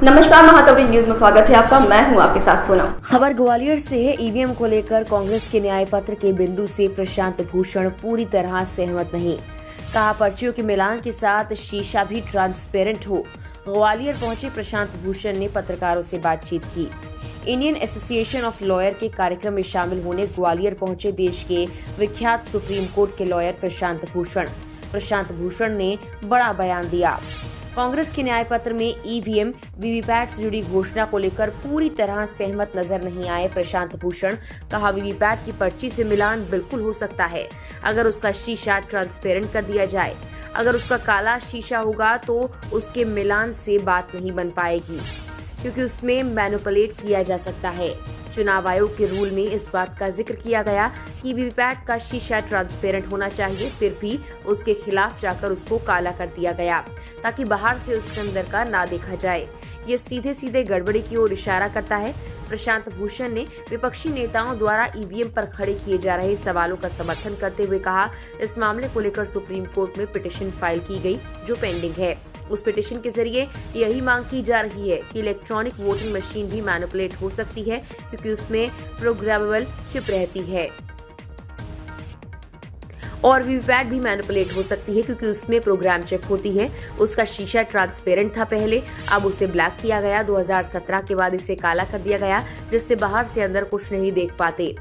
नमस्कार, महातवरी न्यूज में स्वागत है आपका। मैं हूं आपके साथ सोनम। खबर ग्वालियर से है। ईवीएम को लेकर कांग्रेस के न्याय पत्र के बिंदु से प्रशांत भूषण पूरी तरह सहमत नहीं। कहा, पर्चियों के मिलान के साथ शीशा भी ट्रांसपेरेंट हो। ग्वालियर पहुंचे प्रशांत भूषण ने पत्रकारों से बातचीत की। इंडियन एसोसिएशन ऑफ लॉयर के कार्यक्रम में शामिल होने ग्वालियर पहुंचे देश के विख्यात सुप्रीम कोर्ट के लॉयर प्रशांत भूषण ने बड़ा बयान दिया। कांग्रेस के न्याय पत्र में ईवीएम वीवीपैट से जुड़ी घोषणा को लेकर पूरी तरह सहमत नजर नहीं आए प्रशांत भूषण। कहा, वीवीपैट की पर्ची से मिलान बिल्कुल हो सकता है अगर उसका शीशा ट्रांसपेरेंट कर दिया जाए। अगर उसका काला शीशा होगा तो उसके मिलान से बात नहीं बन पाएगी, क्योंकि उसमें मैनिपुलेट किया जा सकता है। चुनाव आयोग के रूल में इस बात का जिक्र किया गया कि वीवीपैट का शीशा ट्रांसपेरेंट होना चाहिए, फिर भी उसके खिलाफ जाकर उसको काला कर दिया गया ताकि बाहर से उसके अंदर का ना देखा जाए। ये सीधे सीधे गड़बड़ी की ओर इशारा करता है। प्रशांत भूषण ने विपक्षी नेताओं द्वारा ईवीएम पर खड़े किए जा रहे सवालों का समर्थन करते हुए कहा, इस मामले को लेकर सुप्रीम कोर्ट में पिटीशन फाइल की गई जो पेंडिंग है। उस पिटीशन के जरिए यही मांग की जा रही है कि इलेक्ट्रॉनिक वोटिंग मशीन भी मैनिपुलेट हो सकती है, क्योंकि उसमें प्रोग्रामेबल चिप रहती है, और वीवीपैट भी मैनिपुलेट हो सकती है क्योंकि उसमें प्रोग्राम चिप होती है। उसका शीशा ट्रांसपेरेंट था पहले, अब उसे ब्लैक किया गया। 2017 के बाद इसे काला कर दिया गया, जिससे बाहर से अंदर कुछ नहीं देख पाते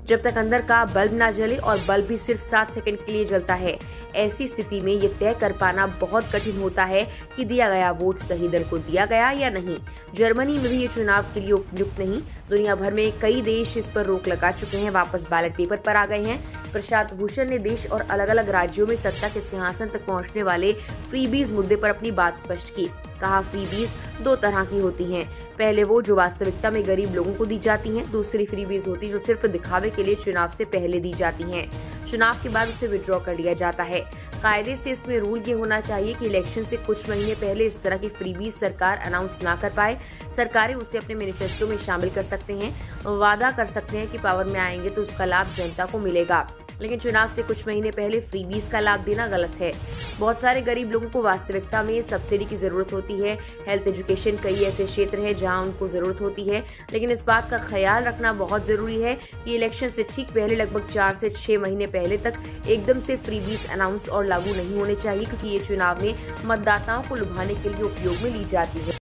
जब तक अंदर का बल्ब ना जले, और बल्ब भी सिर्फ 7 सेकंड के लिए जलता है। ऐसी स्थिति में ये तय कर पाना बहुत कठिन होता है कि दिया गया वोट सही दल को दिया गया या नहीं। जर्मनी में भी ये चुनाव के लिए उपयुक्त नहीं। दुनिया भर में कई देश इस पर रोक लगा चुके हैं, वापस बैलेट पेपर पर आ गए हैं। प्रशांत भूषण ने देश और अलग अलग राज्यों में सत्ता के सिंहासन तक पहुंचने वाले फ्रीबीज मुद्दे पर अपनी बात स्पष्ट की। कहा, फ्रीबीज 2 तरह की होती हैं। पहले वो जो वास्तविकता में गरीब लोगों को दी जाती हैं। दूसरी फ्रीबीज होती जो सिर्फ दिखावे के लिए चुनाव से पहले दी जाती हैं। चुनाव के बाद उसे विड्रॉ कर लिया जाता है। कायदे से इसमें रूल ये होना चाहिए कि इलेक्शन से कुछ महीने पहले इस तरह की फ्रीबीज सरकार अनाउंस ना कर पाए। सरकारें उसे अपने मैनिफेस्टो में शामिल कर सकते हैं, वादा कर सकते हैं कि पावर में आएंगे तो उसका लाभ जनता को मिलेगा, लेकिन चुनाव से कुछ महीने पहले फ्रीबीज का लाभ देना गलत है। बहुत सारे गरीब लोगों को वास्तविकता में सब्सिडी की जरूरत होती है। हेल्थ, एजुकेशन, कई ऐसे क्षेत्र हैं जहां उनको जरूरत होती है, लेकिन इस बात का ख्याल रखना बहुत जरूरी है कि इलेक्शन से ठीक पहले लगभग 4 से 6 महीने पहले तक एकदम से फ्रीबीज अनाउंस और लागू नहीं होने चाहिए, क्योंकि ये चुनाव में मतदाताओं को लुभाने के लिए उपयोग में ली जाती है।